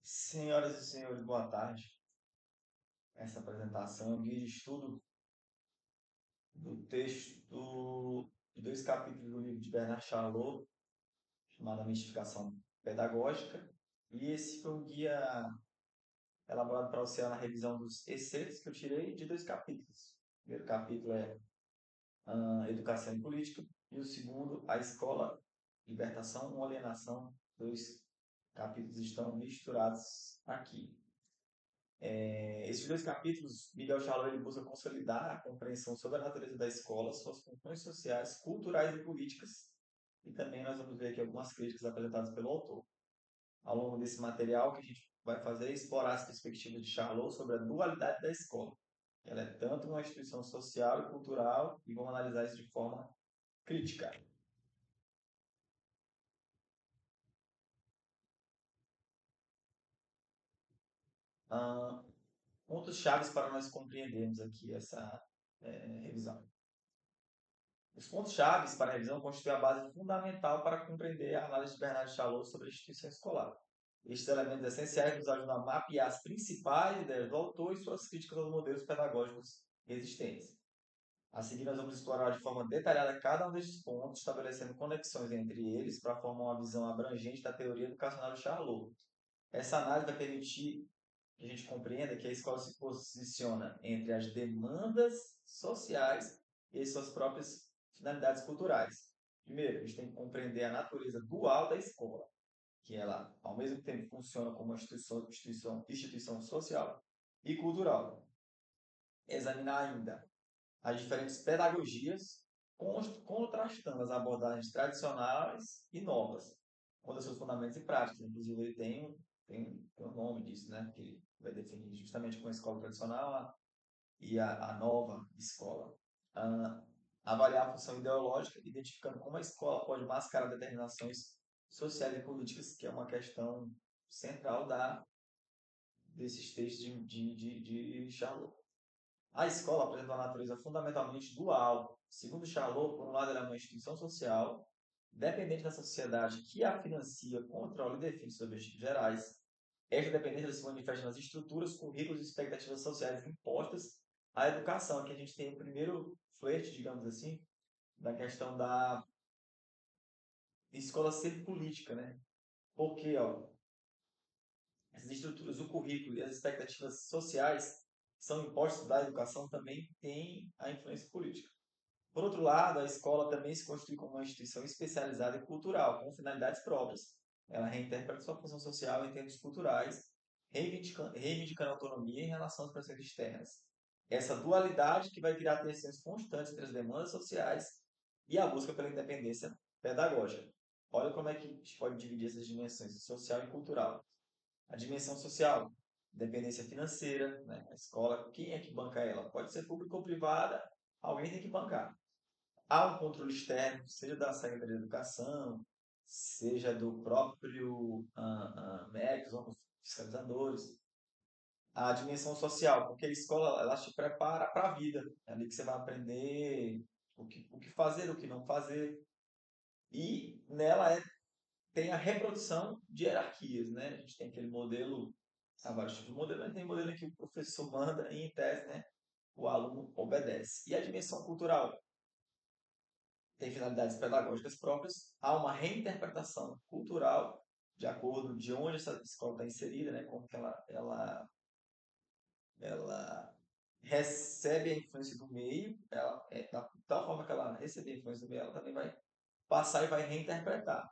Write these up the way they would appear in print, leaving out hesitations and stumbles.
Senhoras e senhores, boa tarde. Essa apresentação é um guia de estudo do texto de dois capítulos do livro de Bernard Charlot, chamado A Mistificação Pedagógica. E esse foi um guia elaborado para auxiliar na revisão dos excertos que eu tirei de dois capítulos. O primeiro capítulo é Educação e Política e o segundo, A Escola, Libertação ou Alienação. Dois capítulos estão misturados aqui. Esses dois capítulos, Miguel Charlot ele busca consolidar a compreensão sobre a natureza da escola, suas funções sociais, culturais e políticas, e também nós vamos ver aqui algumas críticas apresentadas pelo autor. Ao longo desse material, o que a gente vai fazer é explorar as perspectivas de Charlot sobre a dualidade da escola. Ela é tanto uma instituição social e cultural, e vamos analisar isso de forma crítica. Ah, Pontos chaves para nós compreendermos aqui essa revisão. Os pontos chaves para a revisão constituem a base fundamental para compreender a análise de Bernard Charlot sobre a instituição escolar. Estes elementos essenciais nos ajudam a mapear as principais ideias do autor e suas críticas aos modelos pedagógicos existentes. A seguir, nós vamos explorar de forma detalhada cada um destes pontos, estabelecendo conexões entre eles para formar uma visão abrangente da teoria educacional de Charlot. Essa análise vai permitir que a gente compreenda que a escola se posiciona entre as demandas sociais e suas próprias finalidades culturais. Primeiro, a gente tem que compreender a natureza dual da escola, que ela, ao mesmo tempo, funciona como uma instituição social e cultural. Examinar ainda as diferentes pedagogias, contrastando as abordagens tradicionais e novas, quanto aos seus fundamentos e práticas. Inclusive, ele tem um nome disso, né? Que ele vai definir justamente com a escola tradicional e a nova escola. Ah, Avaliar a função ideológica, identificando como a escola pode mascarar determinações sociais e políticas, que é uma questão central desses textos de Charlot. A escola apresenta uma natureza fundamentalmente dual. Segundo Charlot, por um lado, ela é uma instituição social, dependente da sociedade que a financia, controla e define seus objetivos gerais. Esta dependência se manifesta nas estruturas, currículos e expectativas sociais impostas à educação. Aqui a gente tem o primeiro flerte, digamos assim, da questão da escola ser política, né? Porque, essas estruturas, o currículo e as expectativas sociais que são impostas da educação também têm a influência política. Por outro lado, a escola também se constitui como uma instituição especializada e cultural, com finalidades próprias. Ela reinterpreta sua função social em termos culturais, reivindicando autonomia em relação às pressões externas. Essa dualidade que vai criar tensões constantes entre as demandas sociais e a busca pela independência pedagógica. Olha como é que a gente pode dividir essas dimensões, social e cultural. A dimensão social, dependência financeira, né? A escola, quem é que banca ela? Pode ser pública ou privada, alguém tem que bancar. Há um controle externo, seja da Secretaria de Educação, seja do próprio MEC, os fiscalizadores. A dimensão social, porque a escola ela te prepara para a vida. É ali que você vai aprender o que fazer, o que não fazer. E nela tem a reprodução de hierarquias. Né? A gente tem aquele modelo, há vários tipos de modelo, mas tem modelo em que o professor manda e, em tese, né, o aluno obedece. E a dimensão cultural? Tem finalidades pedagógicas próprias, há uma reinterpretação cultural de acordo de onde essa escola está inserida, né, como que ela recebe a influência do meio, da tal forma que ela recebe a influência do meio, ela também vai passar e vai reinterpretar.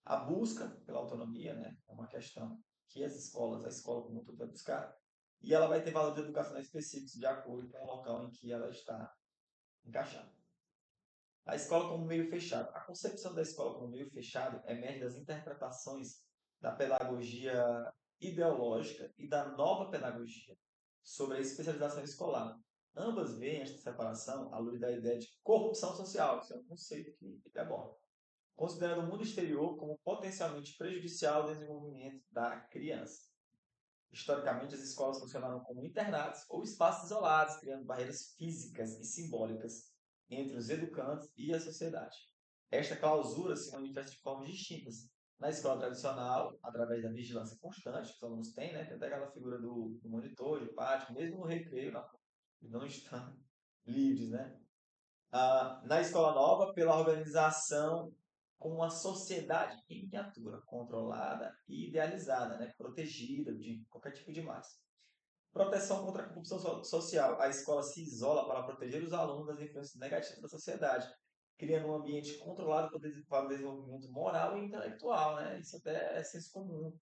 A busca pela autonomia, né, é uma questão que a escola como um todo vai buscar, e ela vai ter valores educacionais específicos de acordo com o local em que ela está encaixada. A escola como meio fechado. A concepção da escola como meio fechado emerge das interpretações da pedagogia ideológica e da nova pedagogia sobre a especialização escolar. Ambas veem esta separação à luz da ideia de corrupção social, que é um conceito que ele aborda, considerando o mundo exterior como potencialmente prejudicial ao desenvolvimento da criança. Historicamente, as escolas funcionaram como internatos ou espaços isolados, criando barreiras físicas e simbólicas entre os educandos e a sociedade. Esta clausura se manifesta de formas distintas, Na escola tradicional, através da vigilância constante que os alunos têm, né? Tem até aquela figura do monitor, de pátio, mesmo no recreio, não estão livres, né? Na escola nova, pela organização com uma sociedade em miniatura, controlada e idealizada, né? Protegida de qualquer tipo de massa. Proteção contra a corrupção social. A escola se isola para proteger os alunos das influências negativas da sociedade, criando um ambiente controlado para o desenvolvimento moral e intelectual, né? Isso até é senso comum.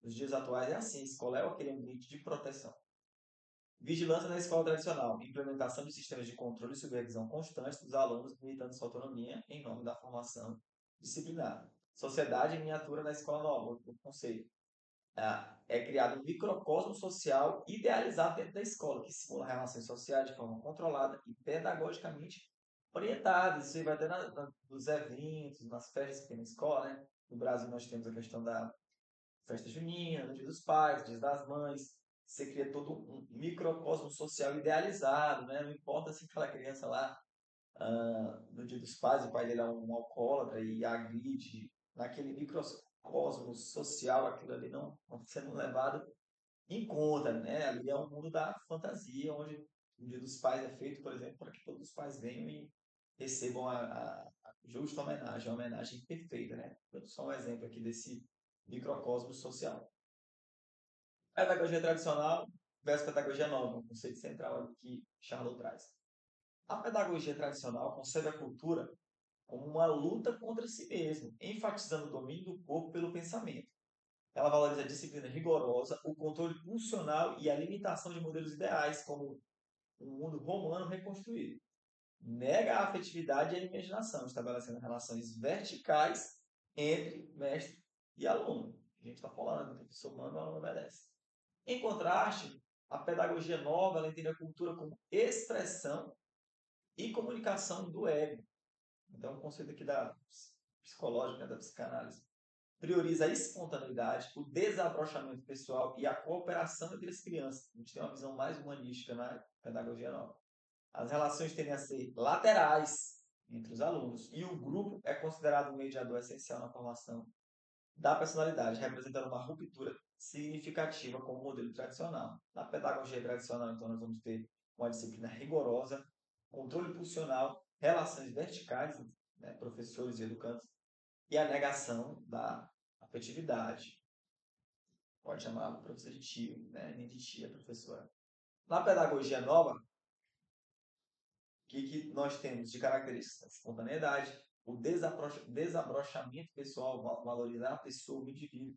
Nos dias atuais é assim, a escola é aquele ambiente de proteção. Vigilância na escola tradicional. Implementação de sistemas de controle e supervisão constante dos alunos, limitando sua autonomia em nome da formação disciplinar. Sociedade em miniatura na escola nova, o conceito. É criado um microcosmo social idealizado dentro da escola, que simula relações sociais de forma controlada e pedagogicamente orientadas. Isso aí vai até nos eventos, nas festas que tem na escola, né? No Brasil nós temos a questão da festa junina, no Dia dos Pais, Dia das Mães. Você cria todo um microcosmo social idealizado, né? Não importa se aquela criança lá, no Dia dos Pais, o pai dele é um alcoólatra e agride, naquele microcosmo social, aquilo ali não sendo levado em conta, né? Ali é um mundo da fantasia, onde o Dia dos Pais é feito, por exemplo, para que todos os pais venham e recebam a justa homenagem, a homenagem perfeita, né? Eu só um exemplo aqui desse microcosmo social. Pedagogia tradicional versus pedagogia nova, um conceito central que Charlot traz. A pedagogia tradicional concebe a cultura como uma luta contra si mesmo, enfatizando o domínio do corpo pelo pensamento. Ela valoriza a disciplina rigorosa, o controle funcional e a limitação de modelos ideais, como um mundo romano reconstruído. Nega a afetividade e a imaginação, estabelecendo relações verticais entre mestre e aluno. A gente está falando, o professor manda, o aluno obedece. Em contraste, a pedagogia nova ela entende a cultura como expressão e comunicação do ego. Então, o conceito aqui da psicológica, né, da psicanálise, prioriza a espontaneidade, o desabrochamento pessoal e a cooperação entre as crianças. A gente tem uma visão mais humanística na pedagogia nova. As relações tendem a ser laterais entre os alunos e o grupo é considerado um mediador essencial na formação da personalidade, representando uma ruptura significativa com o modelo tradicional. Na pedagogia tradicional, então, nós vamos ter uma disciplina rigorosa, controle pulsional, relações verticais, né, professores e educantes, e a negação da afetividade. Pode chamar o professor de tio, né, nem de tia, professora. Na pedagogia nova, o que nós temos de características? A espontaneidade, o desabrochamento pessoal, valorizar a pessoa, o indivíduo,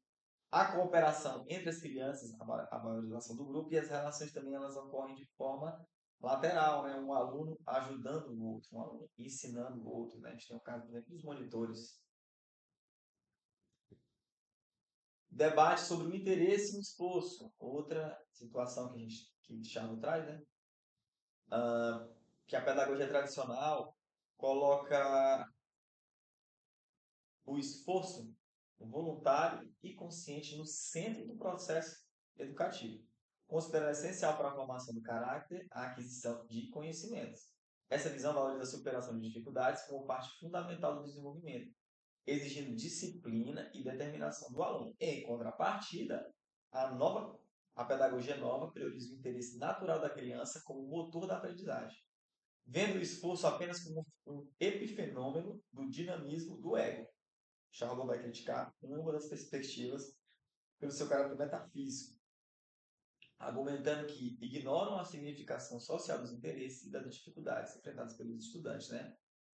a cooperação entre as crianças, a valorização do grupo e as relações também elas ocorrem de forma lateral, né? Um aluno ajudando o outro, um aluno ensinando o outro, né? A gente tem o caso, por exemplo, dos monitores. Debate sobre o interesse e o esforço, outra situação que a gente que Charlo traz, né? Que a pedagogia tradicional coloca o esforço voluntário e consciente no centro do processo educativo, considerando essencial para a formação do caráter a aquisição de conhecimentos. Essa visão valoriza a superação de dificuldades como parte fundamental do desenvolvimento, exigindo disciplina e determinação do aluno. Em contrapartida, a pedagogia nova prioriza o interesse natural da criança como motor da aprendizagem, vendo o esforço apenas como um epifenômeno do dinamismo do ego. Charlot vai criticar uma das perspectivas pelo seu caráter metafísico, argumentando que ignoram a significação social dos interesses e das dificuldades enfrentadas pelos estudantes, né?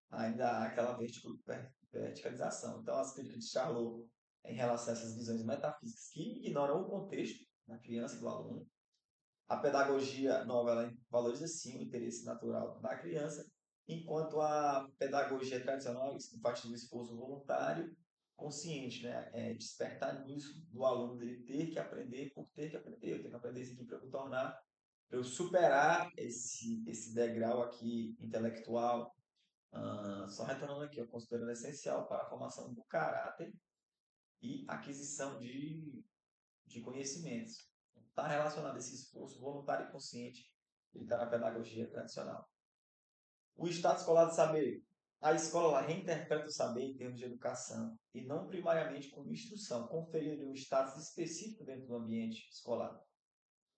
Ainda há aquela verticalização. Então, as críticas de Charlot em relação a essas visões metafísicas que ignoram o contexto da criança e do aluno. A pedagogia nova ela valoriza sim o interesse natural da criança, enquanto a pedagogia tradicional enfatiza o esforço voluntário consciente, né? Despertar nisso do aluno dele ter que aprender por ter que aprender. Eu tenho que aprender isso aqui para eu me tornar, para eu superar esse degrau aqui intelectual. Só retornando aqui, eu considero essencial para a formação do caráter e aquisição de conhecimentos. Está relacionado a esse esforço voluntário e consciente, ele está na pedagogia tradicional. O estado escolar de saber. A escola ela reinterpreta o saber em termos de educação e não primariamente como instrução, conferindo um status específico dentro do ambiente escolar.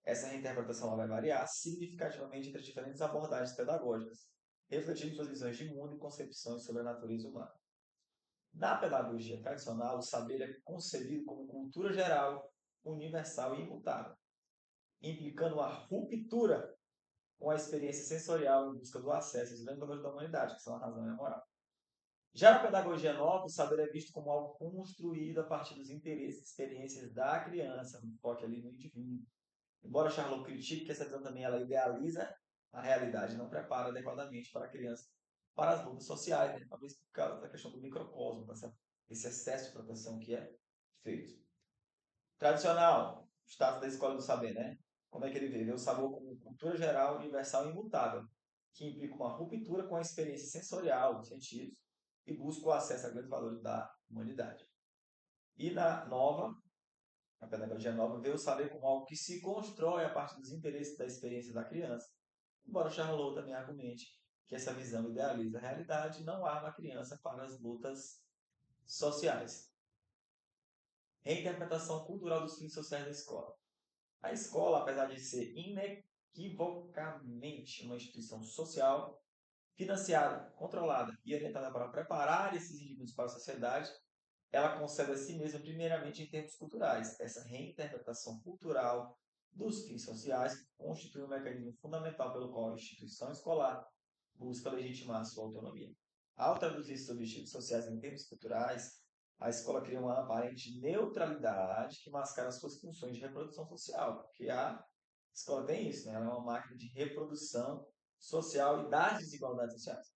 Essa reinterpretação ela vai variar significativamente entre as diferentes abordagens pedagógicas, refletindo suas visões de mundo e concepções sobre a natureza humana. Na pedagogia tradicional, o saber é concebido como cultura geral, universal e imutável, implicando uma ruptura com a experiência sensorial em busca do acesso aos grandes valores da humanidade, que são a razão e a moral. Já na pedagogia nova, o saber é visto como algo construído a partir dos interesses e experiências da criança, no foco ali no indivíduo. Embora Charlot critique que essa visão também ela idealiza a realidade, não prepara adequadamente para a criança para as lutas sociais, né? Talvez por causa da questão do microcosmo, esse excesso de proteção que é feito. Tradicional, status da escola do saber, né? Como é que ele vê? Vê o saber como cultura geral, universal e imutável, que implica uma ruptura com a experiência sensorial, dos sentidos, e busca o acesso a grandes valores da humanidade. E na nova, a pedagogia nova vê o saber como algo que se constrói a partir dos interesses da experiência da criança. Embora Charlot também argumente que essa visão idealiza a realidade e não arma a criança para as lutas sociais. Reinterpretação cultural dos fins sociais da escola. A escola, apesar de ser inequivocamente uma instituição social, financiada, controlada e orientada para preparar esses indivíduos para a sociedade, ela concebe a si mesma primeiramente em termos culturais. Essa reinterpretação cultural dos fins sociais constitui um mecanismo fundamental pelo qual a instituição escolar busca legitimar a sua autonomia. Ao traduzir esses objetivos sociais em termos culturais, a escola cria uma aparente neutralidade que mascara suas funções de reprodução social, porque a escola tem isso, né? Ela é uma máquina de reprodução social e das desigualdades sociais.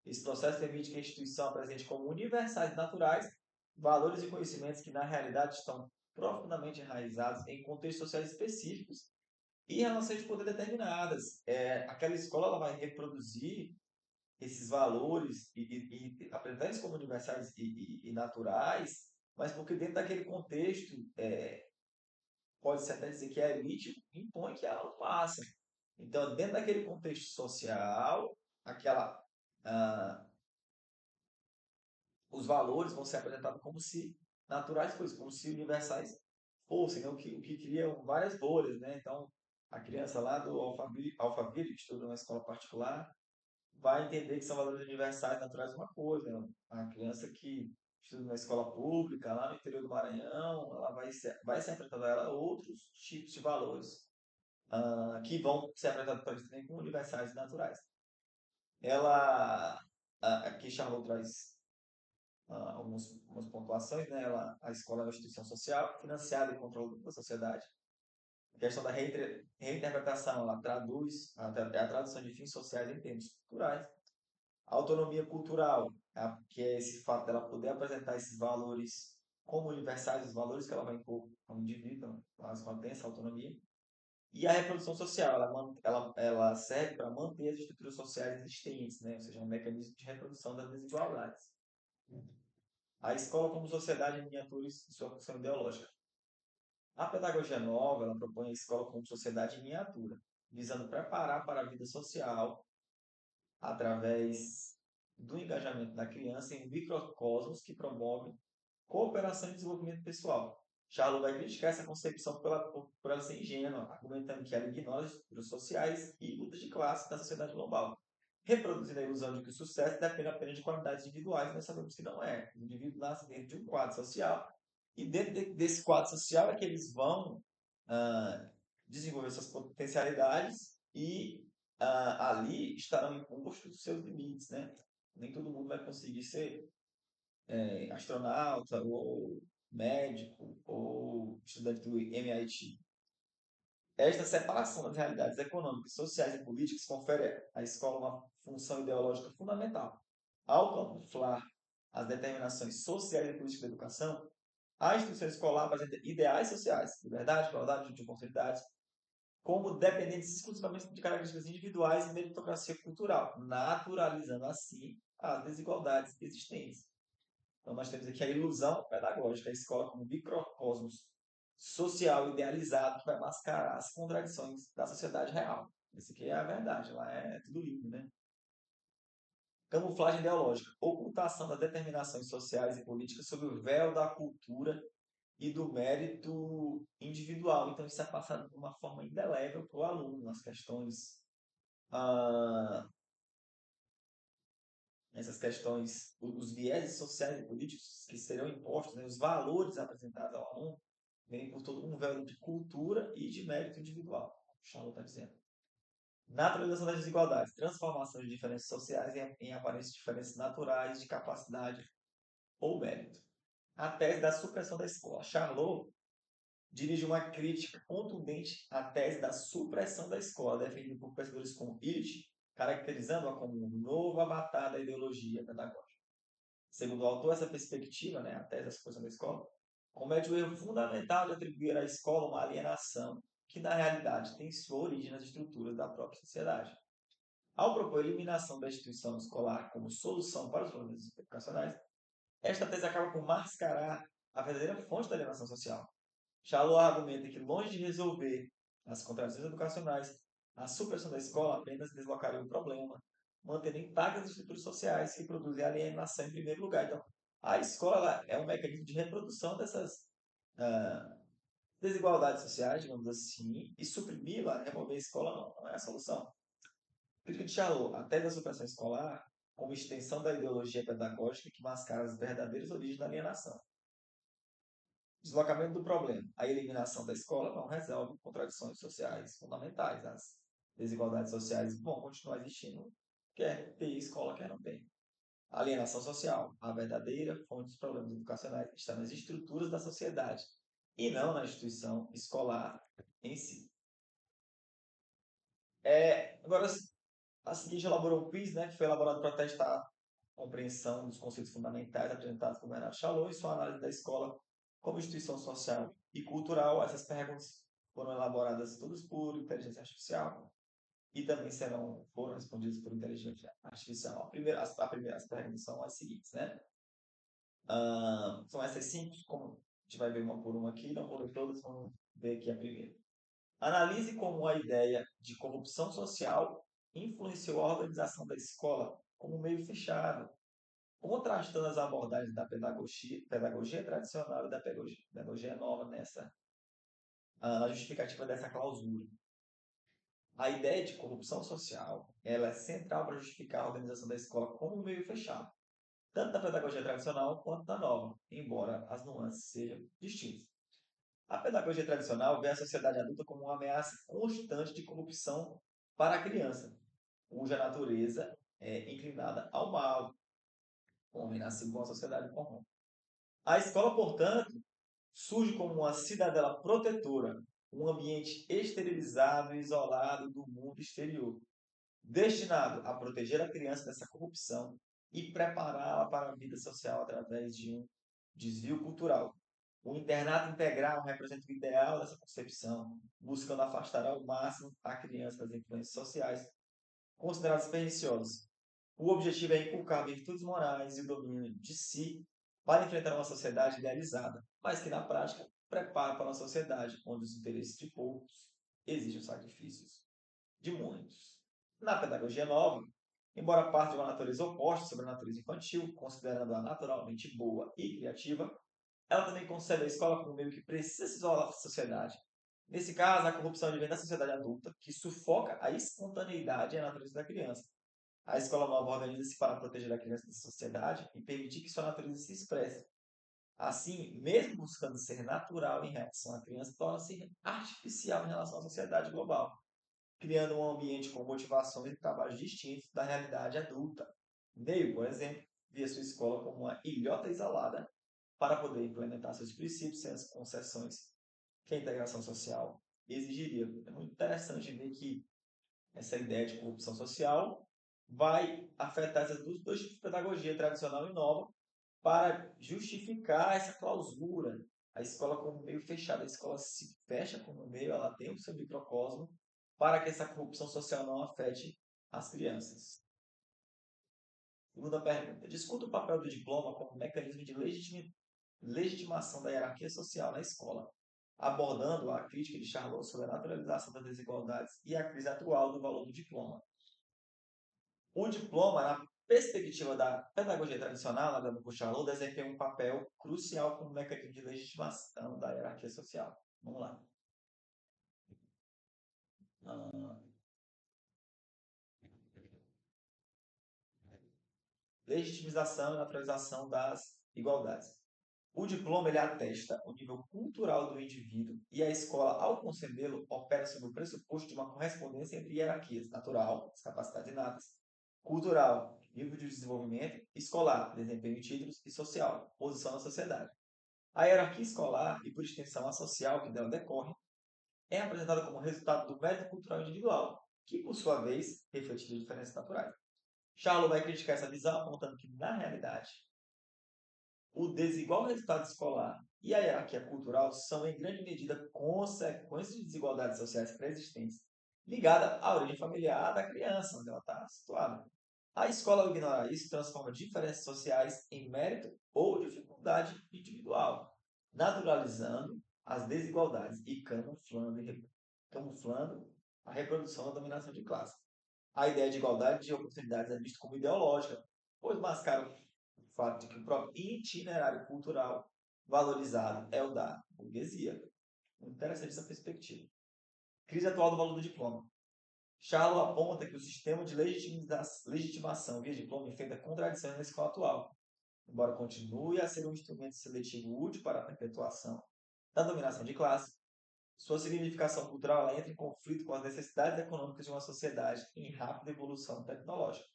Esse processo permite que a instituição apresente como universais e naturais valores e conhecimentos que, na realidade, estão profundamente enraizados em contextos sociais específicos e relações de poder determinadas. Aquela escola ela vai reproduzir esses valores e apresentar eles como universais e naturais, mas porque dentro daquele contexto, pode-se até dizer que a elite impõe que ela não faça. Então, dentro daquele contexto social, aquela ah, os valores vão ser apresentados como se naturais fossem, como se universais fossem, né? O que cria várias bolhas, né? Então, a criança lá do Alphaville, que estuda numa escola particular, vai entender que são valores universais, naturais, uma coisa. Né? A criança que estuda numa escola pública, lá no interior do Maranhão, ela vai ser apresentada a ela outros tipos de valores, que vão ser apresentados para eles também como universais e naturais. Aqui Charlot traz algumas pontuações, né? A escola é uma instituição social financiada e controlada pela sociedade. A questão da reinterpretação, ela traduz, é a tradução de fins sociais em termos culturais. A autonomia cultural, que é esse fato dela poder apresentar esses valores como universais, os valores que ela vai impor ao indivíduo, ela tem essa autonomia. E a reprodução social, ela serve para manter as estruturas sociais existentes, né? Ou seja, um mecanismo de reprodução das desigualdades. A escola como sociedade em miniatura e sua função ideológica. A pedagogia nova, ela propõe a escola como sociedade em miniatura, visando preparar para a vida social através do engajamento da criança em microcosmos que promovem cooperação e desenvolvimento pessoal. Charlot vai criticar essa concepção por ela ser ingênua, argumentando que ela ignora as estruturas sociais e lutas de classe da sociedade global, reproduzindo a ilusão de que o sucesso depende apenas de qualidades individuais, nós sabemos que não é. O indivíduo nasce dentro de um quadro social e dentro desse quadro social é que eles vão desenvolver suas potencialidades e ali estarão impostos os seus limites, né? Nem todo mundo vai conseguir ser astronauta ou médico ou estudante do MIT. Esta separação das realidades econômicas, sociais e políticas confere à escola uma função ideológica fundamental. Ao camuflar as determinações sociais e políticas da educação, a instituição escolar apresenta ideais sociais, liberdade, igualdade de oportunidades, como dependentes exclusivamente de características individuais e meritocracia cultural, naturalizando assim as desigualdades existentes. Então, nós temos aqui a ilusão pedagógica, a escola como microcosmos social idealizado que vai mascarar as contradições da sociedade real. Isso aqui é a verdade, lá é tudo lindo, né? Camuflagem ideológica, ocultação das determinações sociais e políticas sob o véu da cultura e do mérito individual. Então, isso é passado de uma forma indelével para o aluno, nas questões, ah, essas questões, os vieses sociais e políticos que serão impostos, né, os valores apresentados ao aluno, vêm por todo um véu de cultura e de mérito individual, como o Charlot está dizendo. Naturalização das desigualdades, transformação de diferenças sociais em aparentes diferenças naturais de capacidade ou mérito. A tese da supressão da escola. Charlot dirige uma crítica contundente à tese da supressão da escola, defendida por pesquisadores como Illich, caracterizando-a como um novo avatar da ideologia pedagógica. Segundo o autor, essa perspectiva, né, a tese da supressão da escola, comete o erro fundamental de atribuir à escola uma alienação que, na realidade, tem sua origem nas estruturas da própria sociedade. Ao propor a eliminação da instituição escolar como solução para os problemas educacionais, esta tese acaba por mascarar a verdadeira fonte da alienação social. Charlot argumenta que, longe de resolver as contradições educacionais, a supressão da escola apenas deslocaria o problema, mantendo intactas as estruturas sociais que produzem alienação em primeiro lugar. Então, a escola é um mecanismo de reprodução dessas ah, desigualdades sociais, digamos assim, e suprimi-la, remover a escola, não é a solução. Crítica de Charlot, a tese da supressão escolar como extensão da ideologia pedagógica que mascara as verdadeiras origens da alienação. Deslocamento do problema. A eliminação da escola não resolve contradições sociais fundamentais. As desigualdades sociais vão continuar existindo, quer ter escola, quer não ter. Alienação social. A verdadeira fonte dos problemas educacionais está nas estruturas da sociedade e não na instituição escolar em si. Agora, a seguinte elaborou um quiz, né, que foi elaborado para testar a compreensão dos conceitos fundamentais apresentados por Bernard Charlot e sua análise da escola como instituição social e cultural. Essas perguntas foram elaboradas todas por inteligência artificial e também foram respondidas por inteligência artificial. As perguntas são as seguintes, né? São essas cinco, como a gente vai ver uma por uma aqui, não vou ler todas, vamos ver aqui a primeira. Analise como a ideia de corrupção social influenciou a organização da escola como meio fechado, contrastando as abordagens da pedagogia tradicional e da pedagogia nova na justificativa dessa clausura. A ideia de corrupção social ela é central para justificar a organização da escola como um meio fechado, tanto da pedagogia tradicional quanto da nova, embora as nuances sejam distintas. A pedagogia tradicional vê a sociedade adulta como uma ameaça constante de corrupção para a criança, cuja natureza é inclinada ao mal. O homem nasceu com a sociedade comum. A escola, portanto, surge como uma cidadela protetora, um ambiente esterilizado e isolado do mundo exterior, destinado a proteger a criança dessa corrupção e prepará-la para a vida social através de um desvio cultural. O internato integral representa o ideal dessa concepção, buscando afastar ao máximo a criança das influências sociais consideradas perniciosas. O objetivo é inculcar virtudes morais e o domínio de si para enfrentar uma sociedade idealizada, mas que na prática prepara para uma sociedade onde os interesses de poucos exigem os sacrifícios de muitos. Na pedagogia nova, embora parte de uma natureza oposta sobre a natureza infantil, considerando-a naturalmente boa e criativa, ela também concebe a escola como meio que precisa se isolar da sociedade. Nesse caso, a corrupção advém da sociedade adulta, que sufoca a espontaneidade e a natureza da criança. A escola nova organiza-se para proteger a criança da sociedade e permitir que sua natureza se expresse. Assim, mesmo buscando ser natural em relação à criança, torna-se artificial em relação à sociedade global, criando um ambiente com motivações e trabalhos distintos da realidade adulta. Neil, por exemplo, via sua escola como uma ilhota isolada para poder implementar seus princípios sem as concessões que a integração social exigiria. É muito interessante ver que essa ideia de corrupção social vai afetar esses dois tipos de pedagogia, tradicional e nova, para justificar essa clausura. A escola como meio fechado, a escola se fecha como meio, ela tem o seu microcosmo, para que essa corrupção social não afete as crianças. Segunda pergunta. Discuta o papel do diploma como mecanismo de legitimação da hierarquia social na escola, abordando a crítica de Charlot sobre a naturalização das desigualdades e a crise atual do valor do diploma. O diploma, perspectiva da pedagogia tradicional, na Dama Puxalô, desempenha um papel crucial como mecanismo de legitimação da hierarquia social. Vamos lá. Ah, legitimização e naturalização das igualdades. O diploma ele atesta o nível cultural do indivíduo e a escola, ao concedê-lo, opera sob o pressuposto de uma correspondência entre hierarquias natural, as capacidades inatas, cultural, nível de desenvolvimento, escolar, desempenho em títulos e social, posição na sociedade. A hierarquia escolar e, por extensão, a social que dela decorre, é apresentada como resultado do mérito cultural individual, que, por sua vez, reflete diferenças naturais. Charlo vai criticar essa visão, apontando que, na realidade, o desigual resultado escolar e a hierarquia cultural são, em grande medida, consequências de desigualdades sociais pré-existentes, ligadas à origem familiar da criança, onde ela está situada. A escola, ao ignorar isso, transforma diferenças sociais em mérito ou dificuldade individual, naturalizando as desigualdades e camuflando a reprodução da dominação de classe. A ideia de igualdade de oportunidades é vista como ideológica, pois mascara o fato de que o próprio itinerário cultural valorizado é o da burguesia. Muito interessante essa perspectiva. Crise atual do valor do diploma. Charlo aponta que o sistema de legitimação via diploma enfrenta contradições na escola atual, embora continue a ser um instrumento seletivo útil para a perpetuação da dominação de classe. Sua significação cultural entra em conflito com as necessidades econômicas de uma sociedade em rápida evolução tecnológica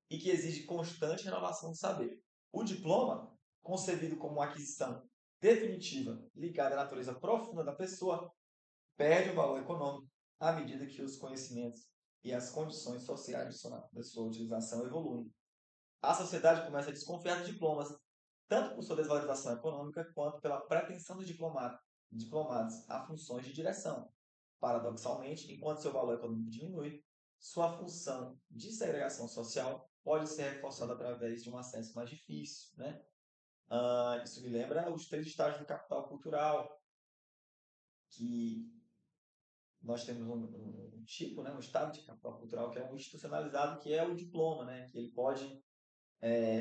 e que exige constante renovação do saber. O diploma, concebido como uma aquisição definitiva ligada à natureza profunda da pessoa, perde o valor econômico à medida que os conhecimentos e as condições sociais de sua utilização evoluem. A sociedade começa a desconfiar de diplomas, tanto por sua desvalorização econômica quanto pela pretensão dos diplomados a funções de direção. Paradoxalmente, enquanto seu valor econômico diminui, sua função de segregação social pode ser reforçada através de um acesso mais difícil. Né? Isso me lembra os 3 estágios do capital cultural, que nós temos um tipo, né, um estado de capital cultural que é um institucionalizado, que é o diploma, né, que ele pode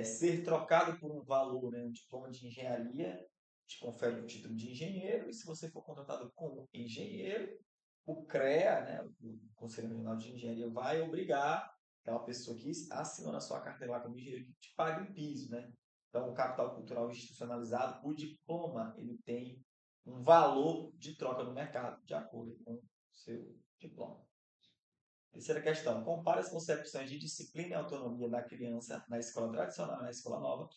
ser trocado por um valor, né, um diploma de engenharia te confere o título de engenheiro, e se você for contratado como engenheiro, o CREA, né, o Conselho Regional de Engenharia, vai obrigar aquela pessoa que assinou na sua carteira lá como engenheiro que te pague um piso. Né? Então, o capital cultural institucionalizado, o diploma, ele tem um valor de troca no mercado, de acordo com o seu diploma. Terceira questão. Compare as concepções de disciplina e autonomia da criança na escola tradicional e na escola nova,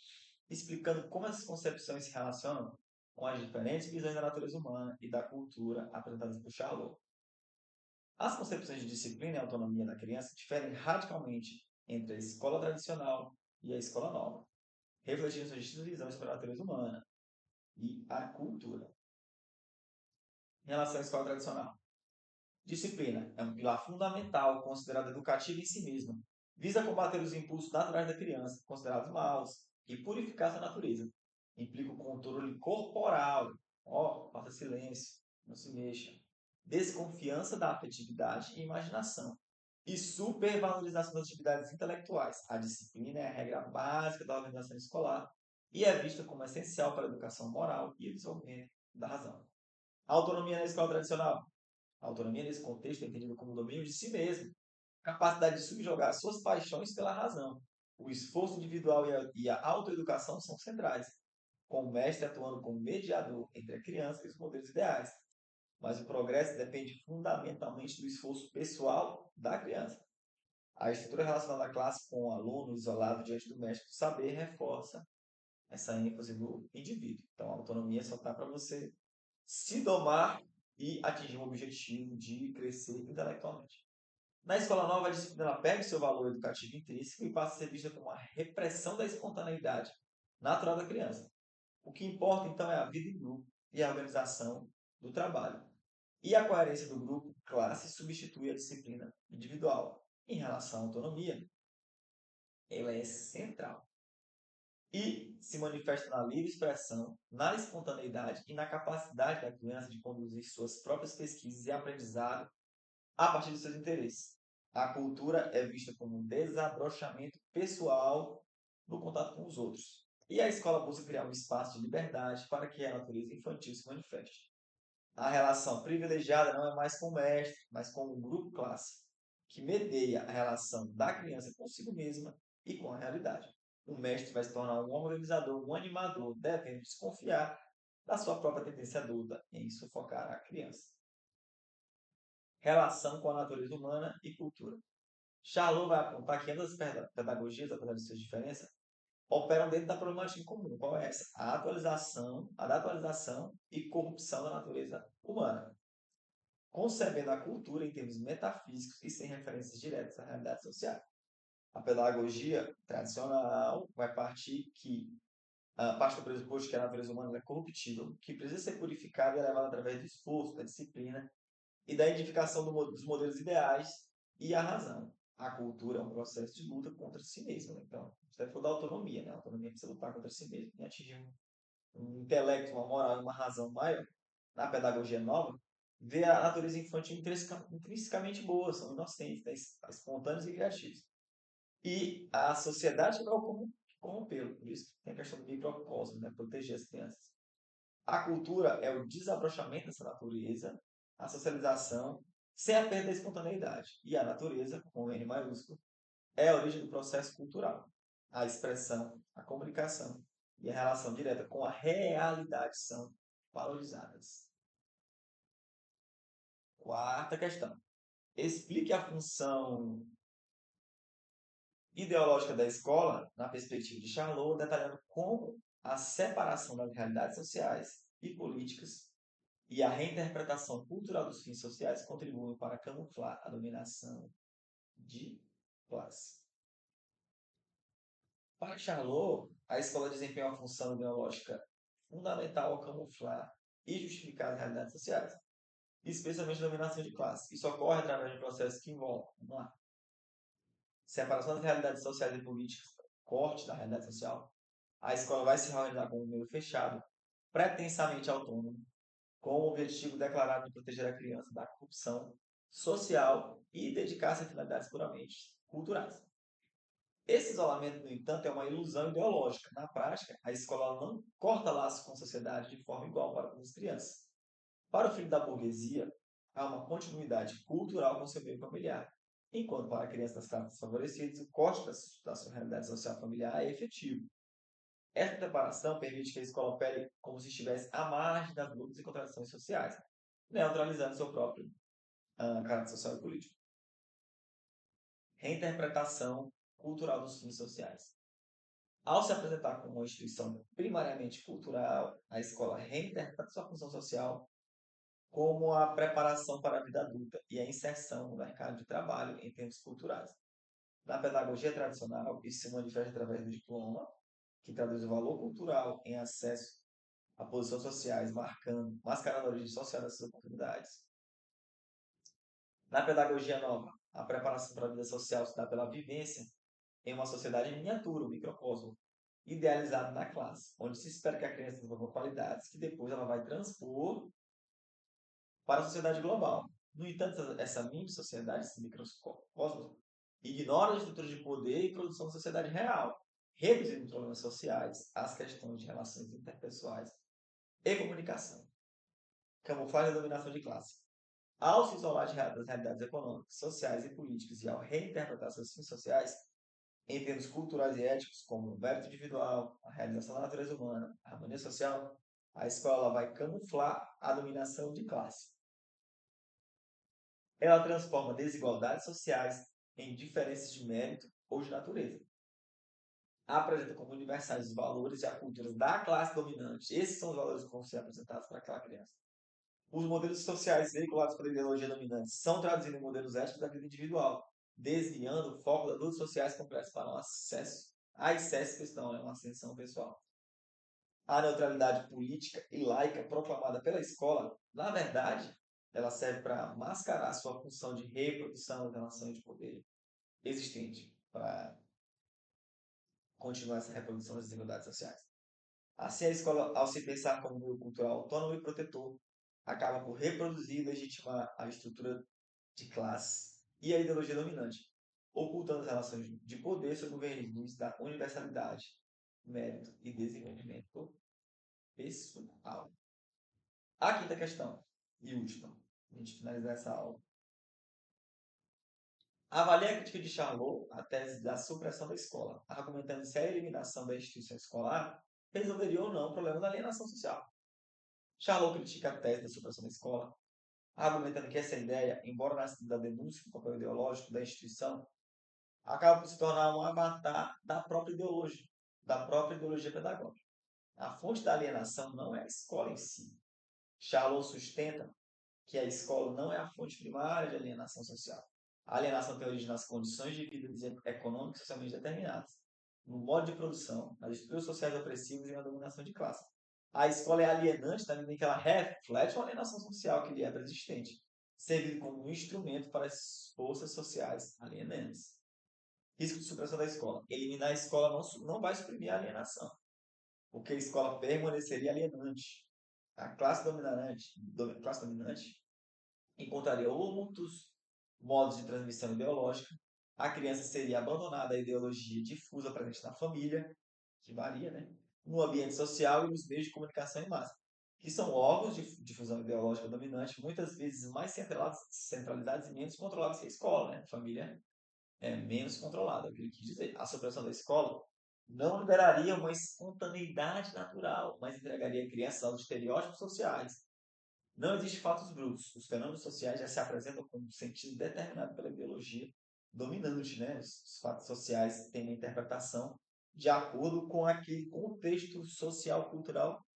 explicando como essas concepções se relacionam com as diferentes visões da natureza humana e da cultura apresentadas por Charlot. As concepções de disciplina e autonomia da criança diferem radicalmente entre a escola tradicional e a escola nova, refletindo suas distintas visões sobre a natureza humana e a cultura. Em relação à escola tradicional, disciplina é um pilar fundamental, considerado educativo em si mesmo. Visa combater os impulsos naturais da criança, considerados maus, e purificar sua natureza. Implica o controle corporal. Faça silêncio, não se mexa. Desconfiança da afetividade e imaginação. E supervalorização das atividades intelectuais. A disciplina é a regra básica da organização escolar e é vista como essencial para a educação moral e o desenvolvimento da razão. A autonomia na escola tradicional. A autonomia, nesse contexto, é entendida como o domínio de si mesmo, capacidade de subjugar suas paixões pela razão. O esforço individual e a autoeducação são centrais, com o mestre atuando como mediador entre a criança e os modelos ideais. Mas o progresso depende fundamentalmente do esforço pessoal da criança. A estrutura relacionada à classe com o aluno isolado diante do mestre do saber reforça essa ênfase do indivíduo. Então, a autonomia só está para você se domar e atingir um objetivo de crescer intelectualmente. Na escola nova, a disciplina perde seu valor educativo intrínseco e passa a ser vista como uma repressão da espontaneidade natural da criança. O que importa, então, é a vida em grupo e a organização do trabalho. E a coerência do grupo classe substitui a disciplina individual. Em relação à autonomia, ela é central e se manifesta na livre expressão, na espontaneidade e na capacidade da criança de conduzir suas próprias pesquisas e aprendizado a partir dos seus interesses. A cultura é vista como um desabrochamento pessoal no contato com os outros. E a escola busca criar um espaço de liberdade para que a natureza infantil se manifeste. A relação privilegiada não é mais com o mestre, mas com o grupo classe, que medeia a relação da criança consigo mesma e com a realidade. O mestre vai se tornar um organizador, um animador, devendo desconfiar da sua própria tendência adulta em sufocar a criança. Relação com a natureza humana e cultura. Charlot vai apontar que ambas as pedagogias, apesar de suas diferenças, operam dentro da problemática em comum. Qual é essa? A da atualização e corrupção da natureza humana, concebendo a cultura em termos metafísicos e sem referências diretas à realidade social. A pedagogia tradicional vai partir parte do pressuposto que a natureza humana é corruptível, que precisa ser purificada e elevada através do esforço, da disciplina e da identificação dos modelos ideais e a razão. A cultura é um processo de luta contra si mesma. Né? Então, isso é da autonomia. Né? A autonomia precisa lutar contra si mesma e atingir um intelecto, uma moral e uma razão maior. Na pedagogia nova, vê a natureza infantil intrinsecamente boa, são inocentes, né? Espontâneos e criativos. E a sociedade vai corrompê-lo. Por isso tem a questão do microcosmo, né? Proteger as crianças. A cultura é o desabrochamento dessa natureza, a socialização, sem a perda da espontaneidade. E a natureza, com N maiúsculo, é a origem do processo cultural. A expressão, a comunicação e a relação direta com a realidade são valorizadas. Quarta questão. Explique a função ideológica da escola na perspectiva de Charlot, detalhando como a separação das realidades sociais e políticas e a reinterpretação cultural dos fins sociais contribuem para camuflar a dominação de classe. Para Charlot, a escola desempenha uma função ideológica fundamental ao camuflar e justificar as realidades sociais, especialmente a dominação de classe. Isso ocorre através de processos que envolvem, vamos lá, separação das realidades sociais e políticas, corte da realidade social. A escola vai se reorganizar como um meio fechado, pretensamente autônomo, com o objetivo declarado de proteger a criança da corrupção social e dedicar-se a finalidades puramente culturais. Esse isolamento, no entanto, é uma ilusão ideológica. Na prática, a escola não corta laços com a sociedade de forma igual para as crianças. Para o filho da burguesia, há uma continuidade cultural com seu meio familiar, enquanto para a criança das classes desfavorecidas, o corte da sua realidade social familiar é efetivo. Essa preparação permite que a escola opere como se estivesse à margem das lutas e contradições sociais, neutralizando seu próprio caráter social e político. Reinterpretação cultural dos fins sociais. Ao se apresentar como uma instituição primariamente cultural, a escola reinterpreta sua função social como a preparação para a vida adulta e a inserção no mercado de trabalho em termos culturais. Na pedagogia tradicional, isso se manifesta através do diploma, que traduz o valor cultural em acesso a posições sociais, mascarando a origem social dessas oportunidades. Na pedagogia nova, a preparação para a vida social se dá pela vivência em uma sociedade em miniatura, um microcosmo, idealizado na classe, onde se espera que a criança desenvolva qualidades que depois ela vai transpor para a sociedade global. No entanto, essa mini-sociedade, esse microcosmos, ignora a estrutura de poder e produção da sociedade real, reduzindo os problemas sociais às questões de relações interpessoais e comunicação. Camuflagem da dominação de classe. Ao se isolar das realidades econômicas, sociais e políticas e ao reinterpretar seus fins sociais, em termos culturais e éticos, como o mérito individual, a realização da natureza humana, a harmonia social, a escola vai camuflar a dominação de classe. Ela transforma desigualdades sociais em diferenças de mérito ou de natureza. Apresenta como universais os valores e a cultura da classe dominante. Esses são os valores que vão ser apresentados para aquela criança. Os modelos sociais veiculados pela ideologia dominante são traduzidos em modelos éticos da vida individual, desviando o foco das lutas sociais complexas para um acesso a excesso cristão, uma ascensão pessoal. A neutralidade política e laica proclamada pela escola, na verdade, ela serve para mascarar sua função de reprodução das relações de poder existente, para continuar essa reprodução das desigualdades sociais. Assim, a escola, ao se pensar como um meio cultural autônomo e protetor, acaba por reproduzir e legitimar a estrutura de classe e a ideologia dominante, ocultando as relações de poder sob o verniz da universalidade, mérito e desenvolvimento pessoal. A quinta questão, e última, a gente finalizar essa aula. Avalie a crítica de Charlot a tese da supressão da escola, argumentando se a eliminação da instituição escolar resolveria ou não o problema da alienação social. Charlot critica a tese da supressão da escola, argumentando que essa ideia, embora nascida da denúncia do papel ideológico da instituição, acaba por se tornar um avatar da própria ideologia pedagógica. A fonte da alienação não é a escola em si. Charlot sustenta que a escola não é a fonte primária de alienação social. A alienação tem origem nas condições de vida econômicas e socialmente determinadas, no modo de produção, nas estruturas sociais opressivas e na dominação de classe. A escola é alienante na medida em que ela reflete uma alienação social que lhe é persistente, servindo como um instrumento para as forças sociais alienantes. Risco de supressão da escola. Eliminar a escola não vai suprimir a alienação, porque a escola permaneceria alienante. A classe dominante encontraria outros modos de transmissão ideológica. A criança seria abandonada à ideologia difusa presente na família, que varia, né? No ambiente social e nos meios de comunicação em massa, que são órgãos de difusão ideológica dominante, muitas vezes mais centralizados e menos controlados que a escola, né? A família é menos controlada, é o que ele quis dizer. A supressão da escola não liberaria uma espontaneidade natural, mas entregaria crianças aos estereótipos sociais. Não existem fatos brutos. Os fenômenos sociais já se apresentam com um sentido determinado pela biologia dominante, né? Os fatos sociais têm uma interpretação de acordo com aquele contexto social, cultural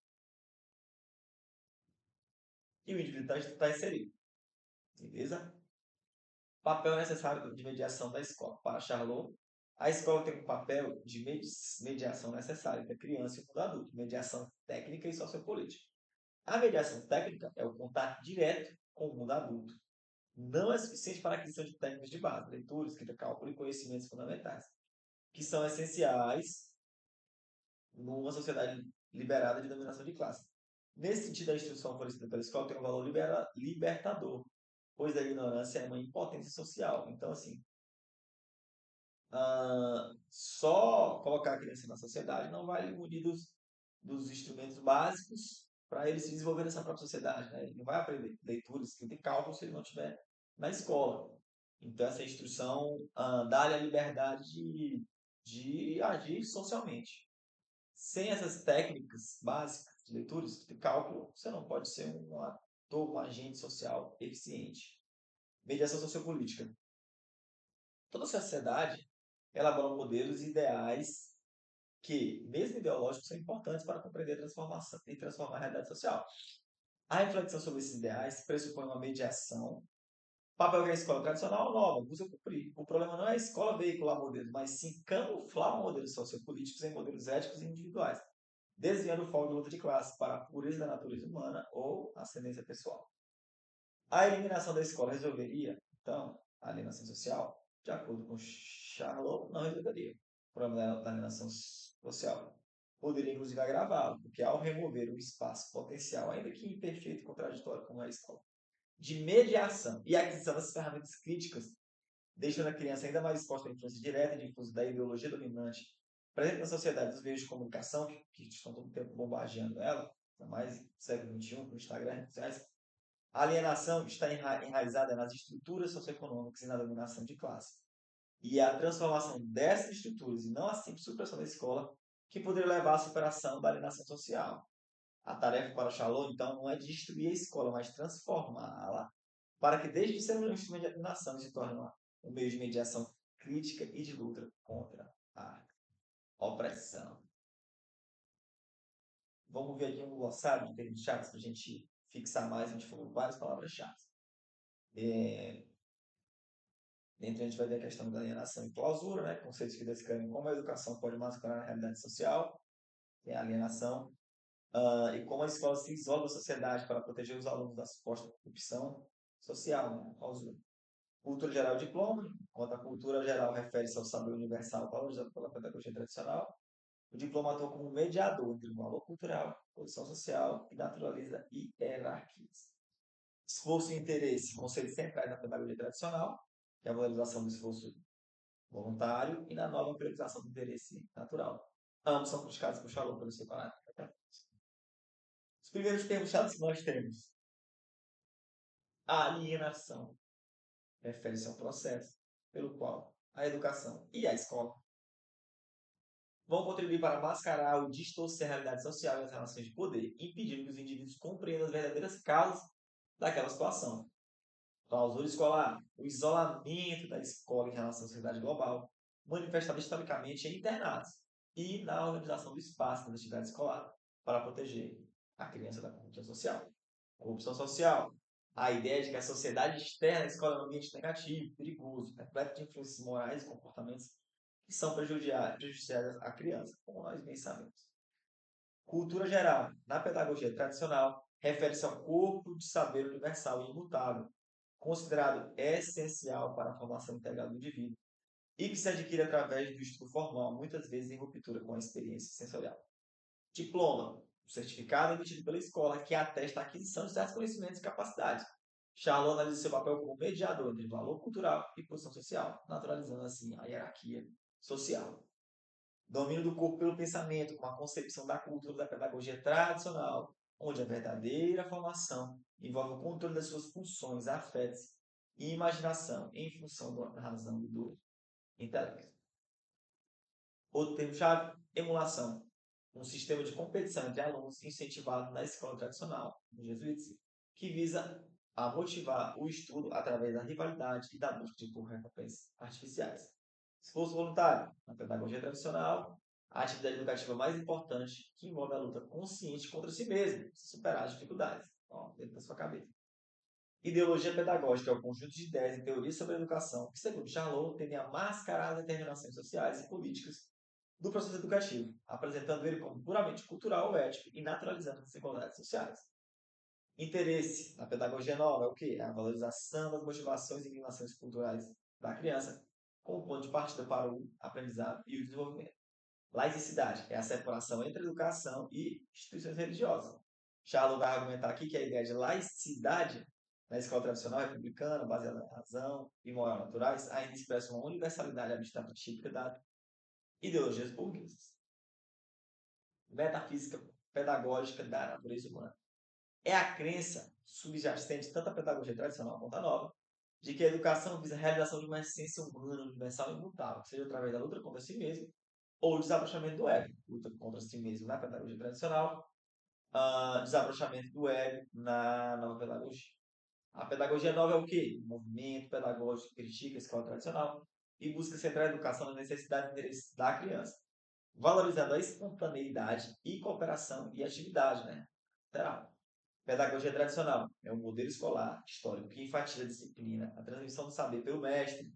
que o indivíduo está inserido. Beleza? Papel necessário de mediação da escola. Para Charlot, a escola tem um papel de mediação necessário entre a criança e o mundo adulto, mediação técnica e sociopolítica. A mediação técnica é o contato direto com o mundo adulto. Não é suficiente para a aquisição de técnicas de base, leitura, escrita, cálculo e conhecimentos fundamentais, que são essenciais numa sociedade liberada de dominação de classe. Nesse sentido, a instrução oferecida pela escola tem um valor libertador, pois a ignorância é uma impotência social. Então, assim, só colocar a criança na sociedade não vai munir dos instrumentos básicos para ele se desenvolver nessa própria sociedade. Né? Ele não vai aprender leitura, escrita e cálculo se ele não estiver na escola. Então, essa instrução dá-lhe a liberdade de agir socialmente. Sem essas técnicas básicas de leitura, escrita e cálculo, você não pode ser um ator, um agente social eficiente. Mediação sociopolítica. Toda sociedade elabora modelos ideais que, mesmo ideológicos, são importantes para compreender a transformação e transformar a realidade social. A reflexão sobre esses ideais pressupõe uma mediação, papel que a escola tradicional nova busca cumprir. O problema não é a escola veicular modelos, mas sim camuflar modelos sociopolíticos em modelos éticos e individuais, desviando o foco de luta de classe para a pureza da natureza humana ou ascendência pessoal. A eliminação da escola resolveria, então, a alienação social? De acordo com Charlot, não resolveria o problema da alienação social. Poderia, inclusive, agravá-lo, porque ao remover o espaço potencial, ainda que imperfeito e contraditório como é a escola, de mediação e aquisição das ferramentas críticas, deixando a criança ainda mais exposta à influência direta e difusa da ideologia dominante, presente na sociedade dos meios de comunicação, que estão todo o tempo bombardeando ela, ainda mais no século XXI, com o Instagram, redes sociais. A alienação está enraizada nas estruturas socioeconômicas e na dominação de classe. E é a transformação dessas estruturas, e não a simples supressão da escola, que poderia levar à superação da alienação social. A tarefa para Charlot, então, não é destruir a escola, mas transformá-la para que deixe de ser um instrumento de alienação e se torne um meio de mediação crítica e de luta contra a opressão. Vamos ver aqui um glossário de termos chaves para a gente fixar mais. A gente falou várias palavras-chave. Dentro a gente vai ver a questão da alienação e clausura, né? Conceitos que descrevem como a educação pode mascarar a realidade social, tem a alienação, e como a escola se isola da sociedade para proteger os alunos da suposta corrupção social, né? Clausura. Cultura geral e diploma, enquanto a cultura geral refere-se ao saber universal valorizado pela pedagogia tradicional, o diploma atua como mediador entre o valor cultural, posição social e naturaliza hierarquias. Esforço e interesse, conceitos centrais da pedagogia tradicional. que é a valorização do esforço voluntário, e na nova, a priorização do interesse natural. Ambos são criticados por Charlot pelo separado. Os primeiros termos chaves que nós temos: a alienação refere-se a um processo pelo qual a educação e a escola vão contribuir para mascarar ou distorcer a realidade social e as relações de poder, impedindo que os indivíduos compreendam as verdadeiras causas daquela situação. Clausura escolar: o isolamento da escola em relação à sociedade global, manifestado historicamente em internatos e na organização do espaço da atividade escolar para proteger a criança da corrupção social. Corrupção social: a ideia de que a sociedade externa à escola é um ambiente negativo, perigoso, repleto de influências morais e comportamentos que são prejudiciais à criança, como nós bem sabemos. Cultura geral: na pedagogia tradicional, refere-se ao corpo de saber universal e imutável, considerado essencial para a formação integral do indivíduo e que se adquire através do estudo formal, muitas vezes em ruptura com a experiência sensorial. Diploma: o certificado emitido pela escola que atesta a aquisição de certos conhecimentos e capacidades. Charlot analisa seu papel como mediador entre valor cultural e posição social, naturalizando assim a hierarquia social. Domínio do corpo pelo pensamento, com a concepção da cultura da pedagogia tradicional, onde a verdadeira formação envolve o controle das suas funções, afetos e imaginação em função da razão e do intelecto. Outro termo-chave: emulação. Um sistema de competição entre alunos incentivado na escola tradicional, no jesuítismo, que visa a motivar o estudo através da rivalidade e da busca por recompensas artificiais. Esforço voluntário. Na pedagogia tradicional, a atividade educativa mais importante que envolve a luta consciente contra si mesmo, se superar as dificuldades, dentro da sua cabeça. Ideologia pedagógica é o conjunto de ideias e teorias sobre a educação que, segundo Charlot, tendem a mascarar as determinações sociais e políticas do processo educativo, apresentando ele como puramente cultural ou ético e naturalizando as desigualdades sociais. Interesse na pedagogia nova é o quê? É a valorização das motivações e inclinações culturais da criança, como ponto de partida para o aprendizado e o desenvolvimento. Laicidade é a separação entre educação e instituições religiosas. Charlot vai argumentar aqui que a ideia de laicidade na escola tradicional republicana, baseada na razão e moral naturais, ainda expressa uma universalidade abstrata típica da ideologias burguesas. Metafísica pedagógica da natureza humana é a crença subjacente tanto à pedagogia tradicional quanto à nova, de que a educação visa a realização de uma essência humana universal e imutável, seja através da luta contra si mesmo ou desabrochamento do ego. Luta contra si mesmo na pedagogia tradicional, desabrochamento do ego na nova pedagogia. A pedagogia nova é o quê? O movimento pedagógico que critica a escola tradicional e busca centrar a educação nas necessidades e interesses da criança, valorizando a espontaneidade e cooperação e atividade, né? Literal. Pedagogia tradicional é um modelo escolar histórico que enfatiza a disciplina, a transmissão do saber pelo mestre,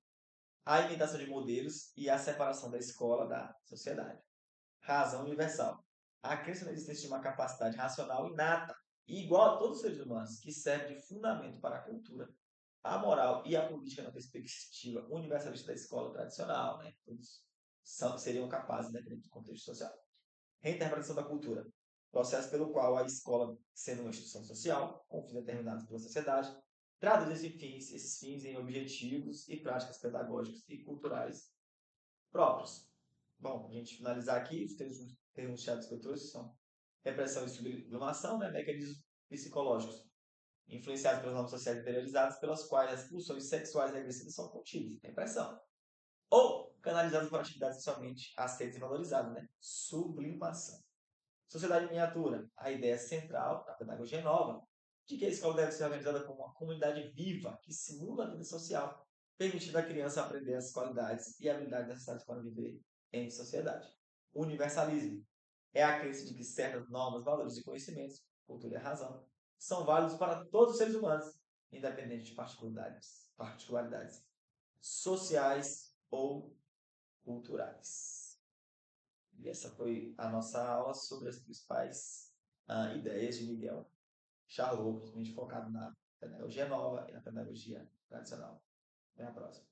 a imitação de modelos e a separação da escola da sociedade. Razão universal: a crença na existência de uma capacidade racional inata e igual a todos os seres humanos, que serve de fundamento para a cultura, a moral e a política na perspectiva universalista da escola tradicional. Né? Todos seriam capazes, dentro do contexto social. Reinterpretação da cultura: processo pelo qual a escola, sendo uma instituição social, com fins determinados pela sociedade, traduz esses fins em objetivos e práticas pedagógicas e culturais próprios. Bom, a gente finalizar aqui, os termos-chave que eu trouxe são repressão e sublimação, né, mecanismos psicológicos influenciados pelas normas sociais interiorizadas, pelas quais as pulsões sexuais agressivas são contidas, repressão. Ou canalizadas por atividades socialmente aceitas e valorizadas, né? Sublimação. Sociedade em miniatura: a ideia central da pedagogia nova, de que a escola deve ser organizada como uma comunidade viva que simula a vida social, permitindo à criança aprender as qualidades e habilidades necessárias para viver em sociedade. Universalismo: é a crença de que certas normas, valores e conhecimentos, cultura e razão, são válidos para todos os seres humanos, independente de particularidades sociais ou culturais. E essa foi a nossa aula sobre as principais ideias de Miguel Charlot, principalmente focado na pedagogia nova e na pedagogia tradicional. Até a próxima.